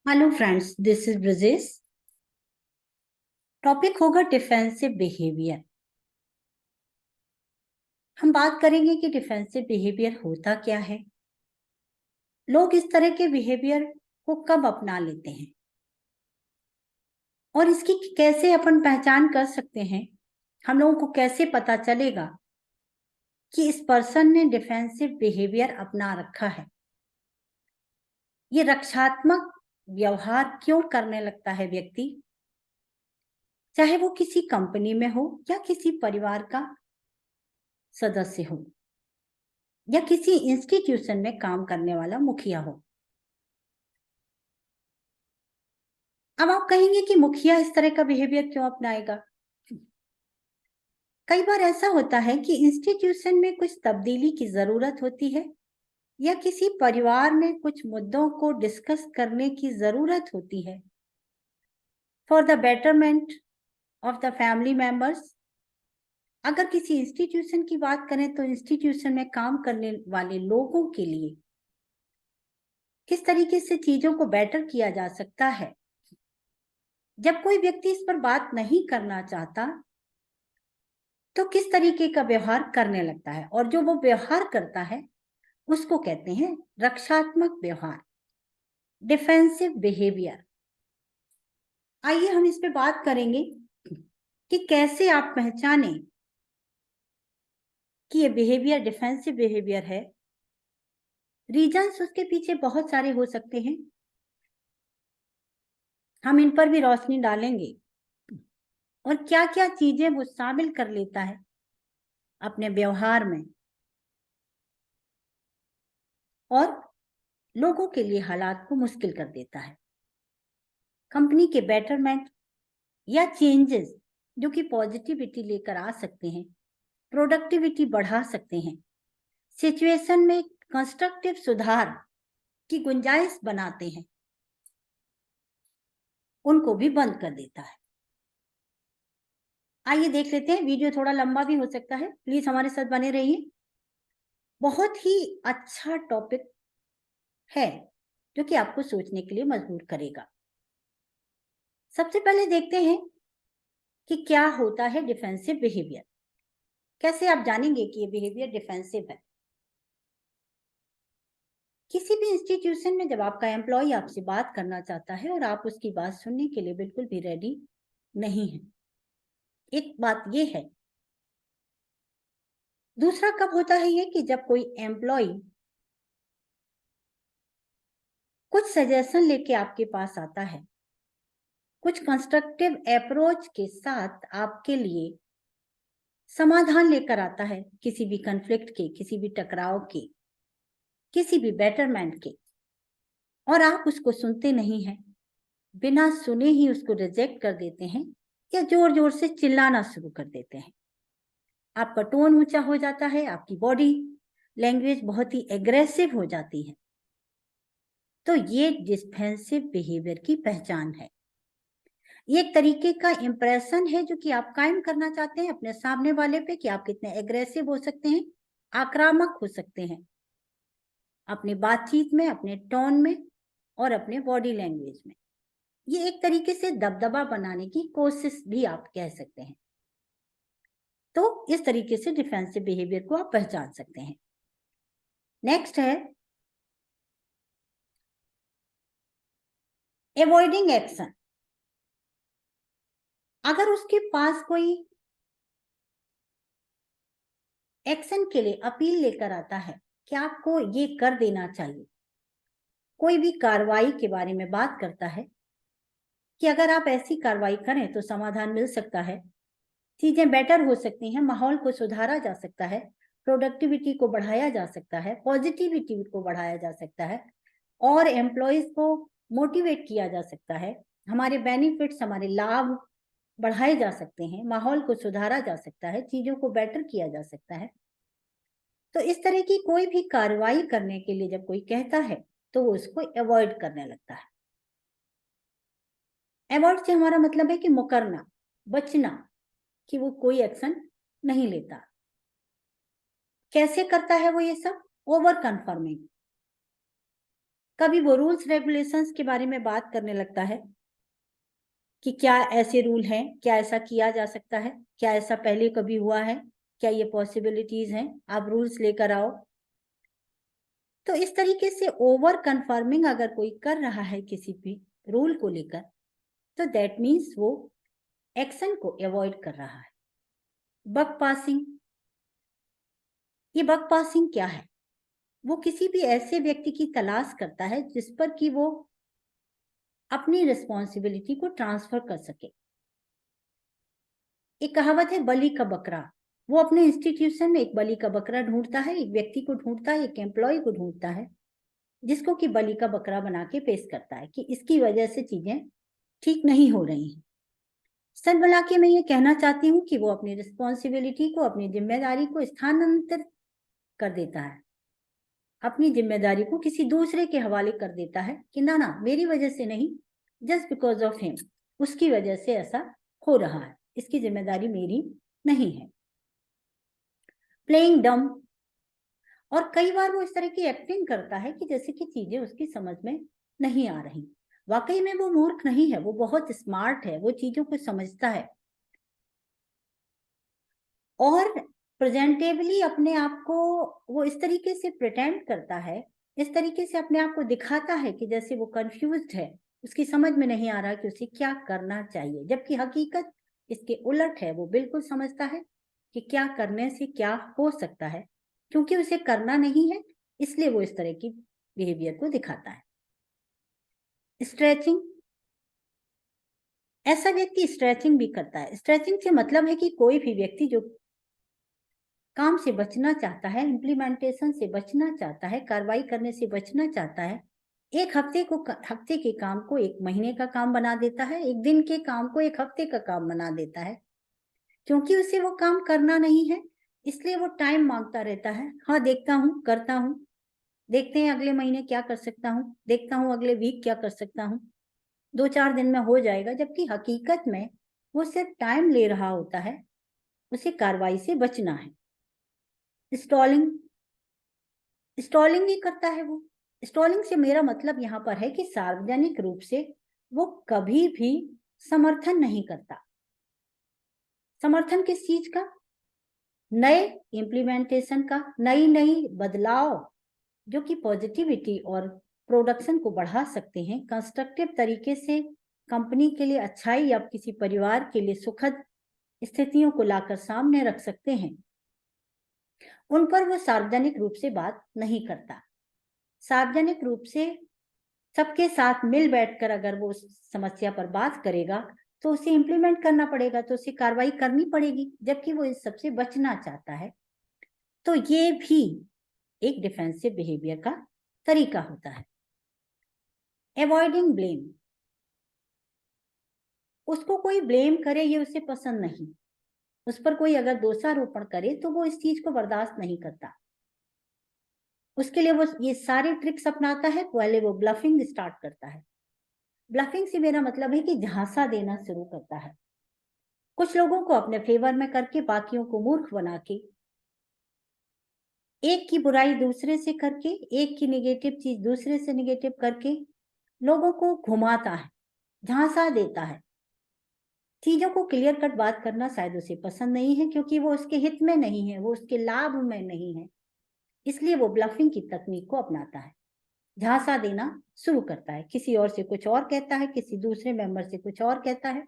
Hello friends, this is Brajesh. Topic होगा defensive behaviour. हम बात करेंगे कि डिफेंसिव बिहेवियर होता क्या है, लोग इस तरह के बिहेवियर को कब अपना लेते हैं और इसकी कैसे अपन पहचान कर सकते हैं। हम लोगों को कैसे पता चलेगा कि इस पर्सन ने डिफेंसिव बिहेवियर अपना रखा है। ये रक्षात्मक व्यवहार क्यों करने लगता है व्यक्ति, चाहे वो किसी कंपनी में हो या किसी परिवार का सदस्य हो या किसी इंस्टीट्यूशन में काम करने वाला मुखिया हो। अब आप कहेंगे कि मुखिया इस तरह का बिहेवियर क्यों अपनाएगा। कई बार ऐसा होता है कि इंस्टीट्यूशन में कुछ तब्दीली की जरूरत होती है या किसी परिवार में कुछ मुद्दों को डिस्कस करने की जरूरत होती है for the betterment of the family members. अगर किसी इंस्टीट्यूशन की बात करें तो इंस्टीट्यूशन में काम करने वाले लोगों के लिए किस तरीके से चीजों को बेटर किया जा सकता है। जब कोई व्यक्ति इस पर बात नहीं करना चाहता तो किस तरीके का व्यवहार करने लगता है, और जो वो व्यवहार करता है उसको कहते हैं रक्षात्मक व्यवहार, डिफेंसिव बिहेवियर। आइए हम इस पे बात करेंगे कि कैसे आप पहचानें कि ये बिहेवियर डिफेंसिव बिहेवियर है। रीजंस उसके पीछे बहुत सारे हो सकते हैं, हम इन पर भी रोशनी डालेंगे और क्या क्या चीजें वो शामिल कर लेता है अपने व्यवहार में और लोगों के लिए हालात को मुश्किल कर देता है। कंपनी के बेटरमेंट या चेंजेस जो कि पॉजिटिविटी लेकर आ सकते हैं, प्रोडक्टिविटी बढ़ा सकते हैं, सिचुएशन में कंस्ट्रक्टिव सुधार की गुंजाइश बनाते हैं, उनको भी बंद कर देता है। आइए देख लेते हैं, वीडियो थोड़ा लंबा भी हो सकता है, प्लीज हमारे साथ बने रहिए। बहुत ही अच्छा टॉपिक है जो कि आपको सोचने के लिए मजबूर करेगा। सबसे पहले देखते हैं कि क्या होता है डिफेंसिव बिहेवियर। कैसे आप जानेंगे कि ये बिहेवियर डिफेंसिव है। किसी भी इंस्टीट्यूशन में जब आपका एम्प्लॉय आपसे बात करना चाहता है और आप उसकी बात सुनने के लिए बिल्कुल भी रेडी नहीं है, एक बात ये है। दूसरा कब होता है ये कि जब कोई एम्प्लॉय कुछ सजेशन लेके आपके पास आता है, कुछ कंस्ट्रक्टिव अप्रोच के साथ आपके लिए समाधान लेकर आता है किसी भी कन्फ्लिक्ट के, किसी भी टकराव के, किसी भी बेटरमेंट के, और आप उसको सुनते नहीं हैं, बिना सुने ही उसको रिजेक्ट कर देते हैं या जोर जोर से चिल्लाना शुरू कर देते हैं। आपका टोन ऊंचा हो जाता है, आपकी बॉडी लैंग्वेज बहुत ही एग्रेसिव हो जाती है। तो ये डिफेंसिव बिहेवियर की पहचान है। ये एक तरीके का इंप्रेशन है जो कि आप कायम करना चाहते हैं अपने सामने वाले पे कि आप कितने एग्रेसिव हो सकते हैं, आक्रामक हो सकते हैं अपनी बातचीत में, अपने टोन में और अपने बॉडी लैंग्वेज में। ये एक तरीके से दबदबा बनाने की कोशिश भी आप कह सकते हैं। तो इस तरीके से डिफेंसिव बिहेवियर को आप पहचान सकते हैं। नेक्स्ट है एवॉइडिंग एक्शन। अगर उसके पास कोई एक्शन के लिए अपील लेकर आता है कि आपको ये कर देना चाहिए, कोई भी कार्रवाई के बारे में बात करता है कि अगर आप ऐसी कार्रवाई करें तो समाधान मिल सकता है, चीजें बेटर हो सकती हैं, माहौल को सुधारा जा सकता है, प्रोडक्टिविटी को बढ़ाया जा सकता है, पॉजिटिविटी को बढ़ाया जा सकता है और एम्प्लॉयज को मोटिवेट किया जा सकता है, हमारे बेनिफिट्स, हमारे लाभ बढ़ाए जा सकते हैं, माहौल को सुधारा जा सकता है, चीजों को बेटर किया जा सकता है। तो इस तरह की कोई भी कार्रवाई करने के लिए जब कोई कहता है तो वो उसको अवॉइड करने लगता है। अवॉइड से हमारा मतलब है कि मुकरना, बचना, कि वो कोई एक्शन नहीं लेता। कैसे करता है वो ये सब? ओवर कंफर्मिंग, तभी वो रूल्स रेगुलेशंस के बारे में बात करने लगता है कि क्या ऐसे रूल हैं, क्या ऐसा किया जा सकता है, क्या ऐसा पहले कभी हुआ है, क्या ये पॉसिबिलिटीज हैं, आप रूल्स लेकर आओ। तो इस तरीके से ओवर कन्फर्मिंग अगर कोई कर रहा है किसी भी रूल को लेकर, तो दैट मीन्स वो एक्शन को अवॉइड कर रहा है। बक पासिंग, ये बक पासिंग क्या है? वो किसी भी ऐसे व्यक्ति की तलाश करता है जिस पर कि वो अपनी रिस्पॉन्सिबिलिटी को ट्रांसफर कर सके। एक कहावत है बलि का बकरा। वो अपने इंस्टीट्यूशन में एक बलि का बकरा ढूंढता है, एक व्यक्ति को ढूंढता है, एक एम्प्लॉय को ढूंढता है, जिसको कि बलि का बकरा बना के पेश करता है कि इसकी वजह से चीजें ठीक नहीं हो रही हैं। सर मिला के मैं ये कहना चाहती हूँ कि वो अपनी रिस्पॉन्सिबिलिटी को, अपनी जिम्मेदारी को स्थानांतरित कर देता है, अपनी जिम्मेदारी को किसी दूसरे के हवाले कर देता है कि ना ना मेरी वजह से नहीं, जस्ट बिकॉज ऑफ हिम, उसकी वजह से ऐसा हो रहा है, इसकी जिम्मेदारी मेरी नहीं है। प्लेइंग डम, और कई बार वो इस तरह की एक्टिंग करता है कि जैसे कि चीजें उसकी समझ में नहीं आ रही। वाकई में वो मूर्ख नहीं है, वो बहुत स्मार्ट है, वो चीजों को समझता है और प्रेजेंटेबली अपने आप को वो इस तरीके से प्रिटेंड करता है, इस तरीके से अपने आप को दिखाता है कि जैसे वो कंफ्यूज्ड है, उसकी समझ में नहीं आ रहा कि उसे क्या करना चाहिए, जबकि हकीकत इसके उलट है। वो बिल्कुल समझता है कि क्या करने से क्या हो सकता है, क्योंकि उसे करना नहीं है इसलिए वो इस तरह की बिहेवियर को दिखाता है। स्ट्रेचिंग, ऐसा व्यक्ति स्ट्रेचिंग भी करता है। स्ट्रेचिंग से मतलब है कि कोई भी व्यक्ति जो काम से बचना चाहता है, इम्प्लीमेंटेशन से बचना चाहता है, कार्रवाई करने से बचना चाहता है, एक हफ्ते के काम को एक महीने का काम बना देता है, एक दिन के काम को एक हफ्ते का काम बना देता है। क्योंकि उसे वो काम करना नहीं है इसलिए वो टाइम मांगता रहता है। हाँ देखता हूँ, करता हूँ, देखते हैं अगले महीने क्या कर सकता हूँ, देखता हूँ अगले वीक क्या कर सकता हूँ, 2-4 दिन में हो जाएगा, जबकि हकीकत में वो सिर्फ टाइम ले रहा होता है, उसे कार्रवाई से बचना है। स्टॉलिंग, स्टॉलिंग ही करता है वो। स्टॉलिंग से मेरा मतलब यहाँ पर है कि सार्वजनिक रूप से वो कभी भी समर्थन नहीं करता। समर्थन किस चीज का? नए इम्प्लीमेंटेशन का, नई बदलाव जो कि पॉजिटिविटी और प्रोडक्शन को बढ़ा सकते हैं, कंस्ट्रक्टिव तरीके से कंपनी के लिए अच्छाई या किसी परिवार के लिए सुखद स्थितियों को लाकर सामने रख सकते हैं, उन पर वो सार्वजनिक रूप से बात नहीं करता। सार्वजनिक रूप से सबके साथ मिल बैठकर अगर वो उस समस्या पर बात करेगा तो उसे इम्प्लीमेंट करना पड़ेगा, तो उसे कार्रवाई करनी पड़ेगी, जबकि वो इस सबसे बचना चाहता है। तो ये भी एक डिफेंसिव बिहेवियर का तरीका होता है। अवॉइडिंग ब्लेम, उसको कोई ब्लेम करे ये उसे पसंद नहीं, उस पर कोई अगर दोषारोपण करे तो वो इस चीज को बर्दाश्त नहीं करता। उसके लिए वो ये सारे ट्रिक्स अपनाता है। पहले वो ब्लफिंग स्टार्ट करता है। ब्लफिंग से मेरा मतलब है कि झांसा देना शुरू करता है, कुछ लोगों को अपने फेवर में करके बाकियों को मूर्ख बना के, एक की बुराई दूसरे से करके, एक की निगेटिव चीज दूसरे से निगेटिव करके लोगों को घुमाता है, झांसा देता है। चीजों को क्लियर कट बात करना शायद उसे पसंद नहीं है, क्योंकि वो उसके हित में नहीं है, वो उसके लाभ में नहीं है, इसलिए वो ब्लफिंग की तकनीक को अपनाता है, झांसा देना शुरू करता है, किसी और से कुछ और कहता है, किसी दूसरे मेंबर से कुछ और कहता है,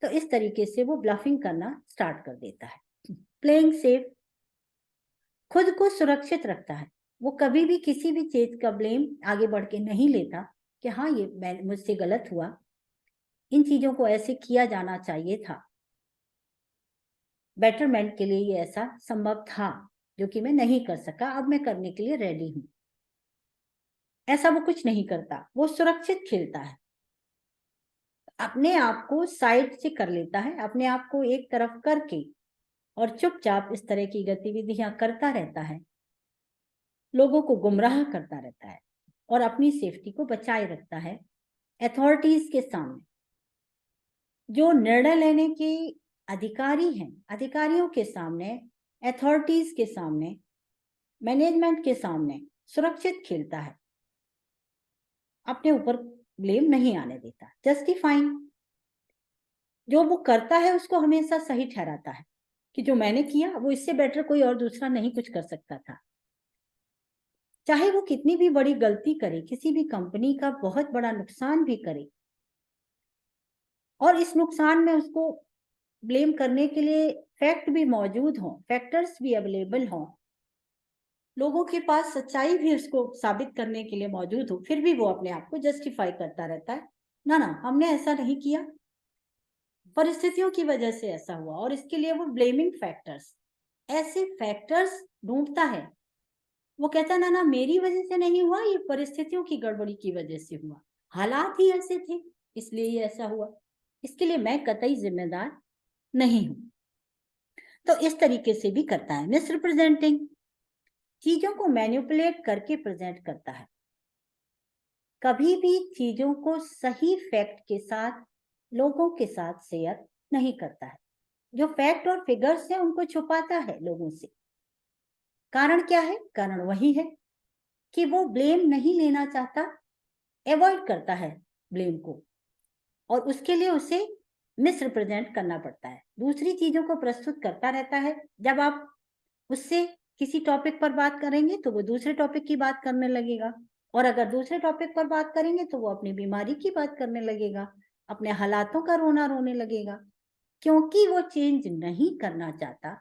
तो इस तरीके से वो ब्लफिंग करना स्टार्ट कर देता है। प्लेइंग सेफ, खुद को सुरक्षित रखता है। वो कभी भी किसी भी चीज का ब्लेम आगे बढ़ के नहीं लेता कि हाँ ये मुझसे गलत हुआ, इन चीजों को ऐसे किया जाना चाहिए था, बेटरमेंट के लिए ये ऐसा संभव था जो कि मैं नहीं कर सका, अब मैं करने के लिए रेडी हूं। ऐसा वो कुछ नहीं करता, वो सुरक्षित खेलता है, अपने आप को साइड से कर लेता है, अपने आप को एक तरफ करके और चुपचाप इस तरह की गतिविधियां करता रहता है, लोगों को गुमराह करता रहता है और अपनी सेफ्टी को बचाए रखता है अथॉरिटीज के सामने। जो निर्णय लेने के अधिकारी हैं, अधिकारियों के सामने, अथॉरिटीज के सामने, मैनेजमेंट के सामने सुरक्षित खेलता है। अपने ऊपर ब्लेम नहीं आने देता। जस्टिफाइंग, जो वो करता है उसको हमेशा सही ठहराता है कि जो मैंने किया वो इससे बेटर कोई और दूसरा नहीं कुछ कर सकता था। चाहे वो कितनी भी बड़ी गलती करे, किसी भी कंपनी का बहुत बड़ा नुकसान भी करे, और इस नुकसान में उसको ब्लेम करने के लिए फैक्ट भी मौजूद हों, फैक्टर्स भी अवेलेबल हों, लोगों के पास सच्चाई भी उसको साबित करने के लिए मौजूद हो, फिर भी वो अपने आप को जस्टिफाई करता रहता है, ना ना हमने ऐसा नहीं किया, परिस्थितियों की वजह से ऐसा हुआ, और इसके लिए वो ब्लेमिंग फैक्टर्स, ऐसे फैक्टर्स ढूंढता है। वो कहता है ना ना मेरी वजह से नहीं हुआ, ये परिस्थितियों की गड़बड़ी की वजह से हुआ, हालात ही ऐसे थे इसलिए ये ऐसा हुआ, इसके लिए मैं कतई जिम्मेदार नहीं हूं। तो इस तरीके से भी करता है। मिसरिप्रेजेंटिंग, चीजों को मैनिपुलेट करके प्रेजेंट करता है, कभी भी चीजों को सही फैक्ट के साथ लोगों के साथ शेयर नहीं करता है, जो फैक्ट और फिगर्स है उनको छुपाता है लोगों से। कारण क्या है? कारण वही है कि वो ब्लेम नहीं लेना चाहता, अवॉइड करता है ब्लेम को, और उसके लिए उसे मिसरिप्रेजेंट करना पड़ता है, दूसरी चीजों को प्रस्तुत करता रहता है। जब आप उससे किसी टॉपिक पर बात करेंगे तो वो दूसरे टॉपिक की बात करने लगेगा, और अगर दूसरे टॉपिक पर बात करेंगे तो वो अपनी बीमारी की बात करने लगेगा, अपने हालातों का रोना रोने लगेगा, क्योंकि वो चेंज नहीं करना चाहता।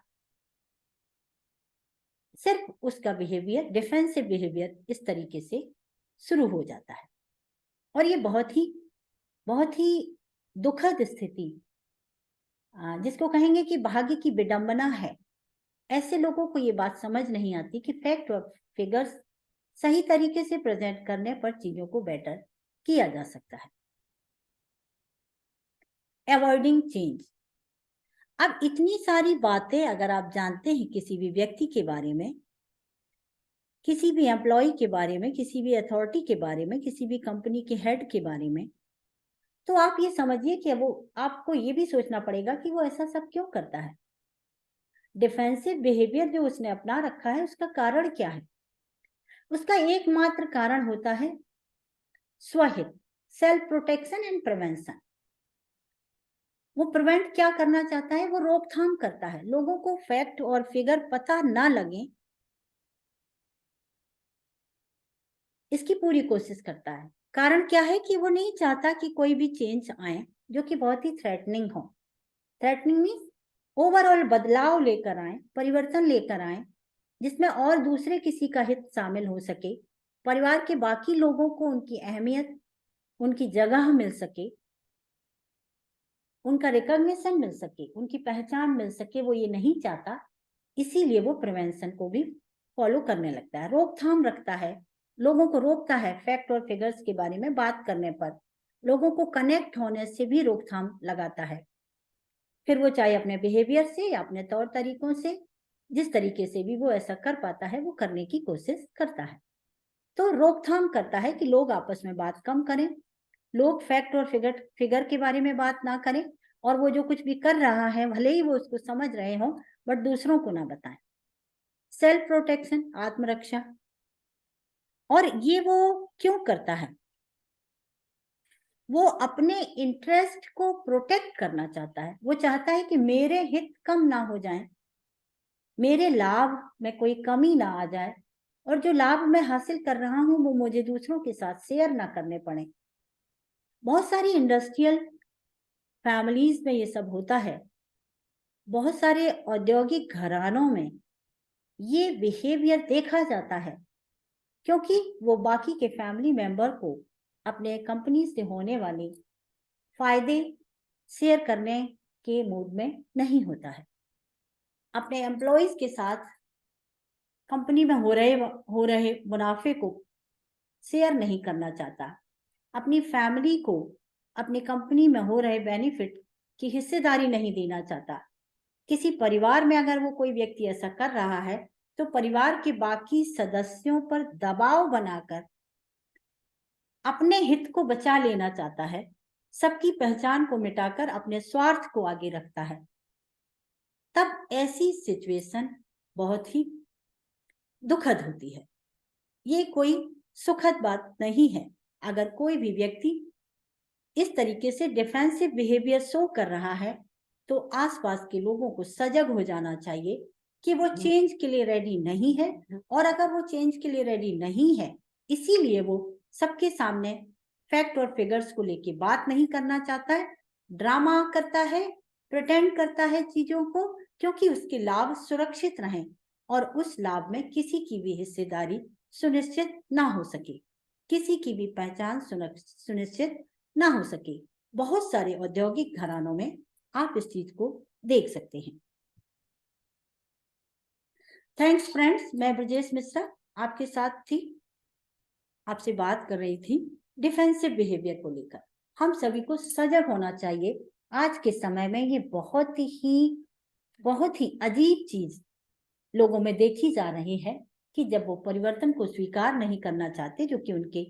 सिर्फ उसका बिहेवियर, डिफेंसिव बिहेवियर इस तरीके से शुरू हो जाता है, और ये बहुत ही दुखद स्थिति, जिसको कहेंगे कि भाग्य की विडंबना है। ऐसे लोगों को ये बात समझ नहीं आती कि फैक्ट और फिगर्स सही तरीके से प्रेजेंट करने पर चीजों को बेटर किया जा सकता है। अवॉइडिंग चेंज, अब इतनी सारी बातें अगर आप जानते हैं किसी भी व्यक्ति के बारे में, किसी भी एम्प्लॉय के बारे में, किसी भी अथॉरिटी के बारे में, किसी भी कंपनी के हेड के बारे में, तो आप ये समझिए कि वो आपको ये भी सोचना पड़ेगा कि वो ऐसा सब क्यों करता है। डिफेंसिव बिहेवियर जो उसने अपना रखा है उसका कारण क्या है? उसका एकमात्र कारण होता है स्वहित, सेल्फ प्रोटेक्शन एंड प्रिवेंशन। वो प्रिवेंट क्या करना चाहता है? वो रोकथाम करता है, लोगों को फैक्ट और फिगर पता ना लगे इसकी पूरी कोशिश करता है। कारण क्या है कि वो नहीं चाहता कि कोई भी चेंज आए जो कि बहुत ही थ्रेटनिंग हो। थ्रेटनिंग मीन्स ओवरऑल बदलाव लेकर आए, परिवर्तन लेकर आए, जिसमें और दूसरे किसी का हित शामिल हो सके, परिवार के बाकी लोगों को उनकी अहमियत, उनकी जगह मिल सके, उनका रिकॉग्निशन मिल सके, उनकी पहचान मिल सके, वो ये नहीं चाहता। इसीलिए वो प्रिवेंशन को भी फॉलो करने लगता है, रोकथाम रखता है, लोगों को रोकता है फैक्ट और फिगर्स के बारे में बात करने पर, लोगों को कनेक्ट होने से भी रोकथाम लगाता है। फिर वो चाहे अपने बिहेवियर से या अपने तौर तरीकों से, जिस तरीके से भी वो ऐसा कर पाता है वो करने की कोशिश करता है। तो रोकथाम करता है कि लोग आपस में बात कम करें, लोग फैक्ट और फिगर के बारे में बात ना करें, और वो जो कुछ भी कर रहा है भले ही वो उसको समझ रहे हो बट दूसरों को ना बताएं। सेल्फ प्रोटेक्शन, आत्मरक्षा, और ये वो क्यों करता है? वो अपने इंटरेस्ट को प्रोटेक्ट करना चाहता है, वो चाहता है कि मेरे हित कम ना हो जाएं, मेरे लाभ में कोई कमी ना आ जाए, और जो लाभ मैं हासिल कर रहा हूं वो मुझे दूसरों के साथ शेयर ना करने पड़े। बहुत सारी इंडस्ट्रियल फैमिलीज में ये सब होता है, बहुत सारे औद्योगिक घरानों में ये बिहेवियर देखा जाता है, क्योंकि वो बाकी के फैमिली मेंबर को अपने कंपनी से होने वाले फायदे शेयर करने के मूड में नहीं होता है, अपने एम्प्लॉयज के साथ कंपनी में हो रहे मुनाफे को शेयर नहीं करना चाहता, अपनी फैमिली को अपनी कंपनी में हो रहे बेनिफिट की हिस्सेदारी नहीं देना चाहता। किसी परिवार में अगर वो कोई व्यक्ति ऐसा कर रहा है तो परिवार के बाकी सदस्यों पर दबाव बनाकर अपने हित को बचा लेना चाहता है, सबकी पहचान को मिटाकर अपने स्वार्थ को आगे रखता है। तब ऐसी सिचुएशन बहुत ही दुखद होती है, ये कोई सुखद बात नहीं है। अगर कोई भी व्यक्ति इस तरीके से डिफेंसिव बिहेवियर शो कर रहा है तो आसपास के लोगों को सजग हो जाना चाहिए कि वो चेंज के लिए रेडी नहीं है, और अगर वो चेंज के लिए रेडी नहीं है इसीलिए वो सबके सामने फैक्ट और फिगर्स को लेके बात नहीं करना चाहता है, ड्रामा करता है, प्रिटेंड करता है चीजों को, क्योंकि उसके लाभ सुरक्षित रहें और उस लाभ में किसी की भी हिस्सेदारी सुनिश्चित ना हो सके, किसी की भी पहचान सुनिश्चित ना हो सके। बहुत सारे औद्योगिक घरानों में आप इस चीज को देख सकते हैं। थैंक्स फ्रेंड्स, मैं ब्रजेश मिश्रा आपके साथ थी, आपसे बात कर रही थी डिफेंसिव बिहेवियर को लेकर। हम सभी को सजग होना चाहिए। आज के समय में ये बहुत ही अजीब चीज लोगों में देखी जा रही है कि जब वो परिवर्तन को स्वीकार नहीं करना चाहते, जो कि उनके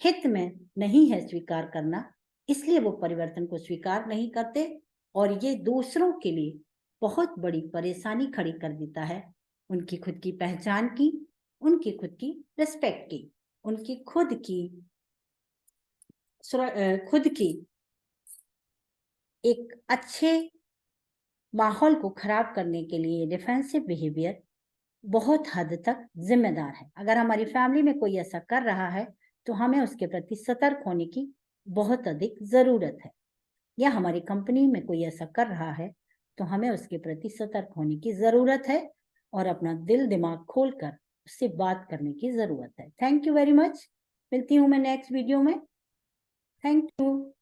हित में नहीं है स्वीकार करना, इसलिए वो परिवर्तन को स्वीकार नहीं करते और ये दूसरों के लिए बहुत बड़ी परेशानी खड़ी कर देता है, उनकी खुद की पहचान की, उनकी खुद की रिस्पेक्ट की, उनकी खुद की एक अच्छे माहौल को खराब करने के लिए डिफेंसिव बिहेवियर बहुत हद तक जिम्मेदार है। अगर हमारी फैमिली में कोई ऐसा कर रहा है तो हमें उसके प्रति सतर्क होने की बहुत अधिक जरूरत है, या हमारी कंपनी में कोई ऐसा कर रहा है तो हमें उसके प्रति सतर्क होने की जरूरत है और अपना दिल दिमाग खोलकर उससे बात करने की जरूरत है। Thank you very much. मिलती हूँ मैं नेक्स्ट वीडियो में। Thank you.